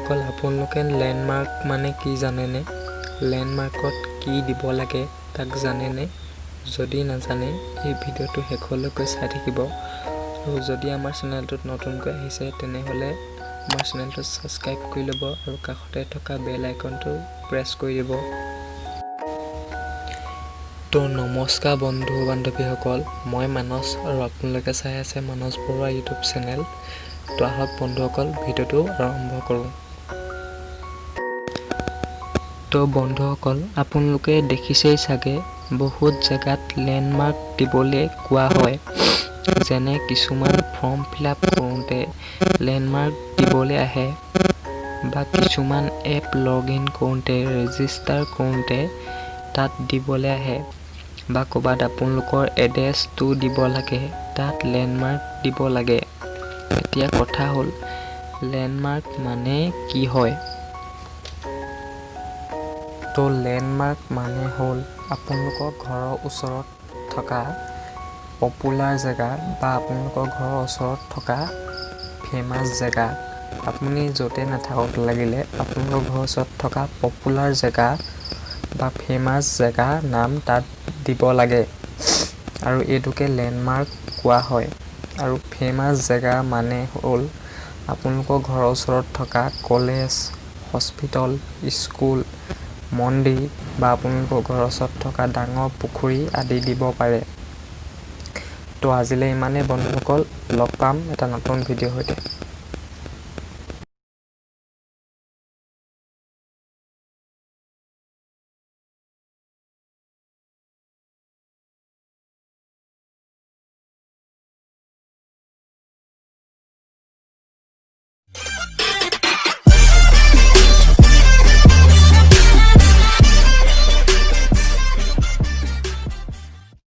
বন্ধুসকল আপোনালোকে ল্যান্ডমার্ক মানে কি জানেনে ল্যান্ডমার্কত কি দিব লাগে তাক জানেনে যদি নাজানে এই ভিডিওটো শেষলৈকে চাই থাকিব আৰু যদি আমাৰ চেনেলটোত নতুনকৈ আহিছে তেনেহলে আমাৰ চেনেলটো সাবস্ক্ৰাইব কৰি ল'ব আৰু কাষতে থকা বেল আইকনটো প্ৰেছ কৰি দিব তো নমস্কাৰ বন্ধু বান্ধৱীসকল মই মানস আৰু আপোনালোকে চাই আছে মানস বৰুৱা ইউটিউব চেনেল তো আহক বন্ধুসকল ভিডিওটো আৰম্ভ কৰোঁ তো বন্ধুসকল আপোনালোকে দেখিছেই চাগে বহুত জায়গাত ল্যান্ডমাৰ্ক দিবলৈ কোৱা হয় যেনে কিছুমান ফৰ্ম ফিলআপ কৰোঁতে ল্যান্ডমাৰ্ক দিবলৈ আহে বা কিছুমান এপ লগইন কৰোঁতে ৰেজিষ্টাৰ কৰোঁতে তাত দিবলৈ আহে বা ক'বাত আপোনালোকৰ এড্ৰেছটো দিব লাগে তাত ল্যান্ডমার্ক দিব লাগে এতিয়া কথা হ'ল ল্যান্ডমার্ক মানে কি হয় তো ল্যান্ডমার্ক মানে হ'ল আপোনালোকৰ ঘৰৰ ওচৰত থকা পপুলাৰ জেগা বা আপোনালোকৰ ঘৰৰ ওচৰত থকা ফেমাস জেগা আপুনি য'তে নাথাকক লাগিলে আপোনালোকৰ ঘৰৰ ওচৰত থকা পপুলাৰ জেগা বা ফেমাস জেগা নাম তাত দিব লাগে আৰু এইটোকে ল্যান্ডমাৰ্ক কোৱা হয় আৰু ফেমাস জেগা মানে হ'ল আপোনালোকৰ ঘৰৰ ওচৰত থকা কলেজ হস্পিটেল স্কুল মন্দিৰ বা আপোনালোকৰ ঘৰৰ ওচৰত থকা ডাঙৰ পুখুৰী আদি দিব পাৰে তো আজিলৈ ইমানেই বন্ধুসকল লগ পাম এটা নতুন ভিডিঅ' সৈতে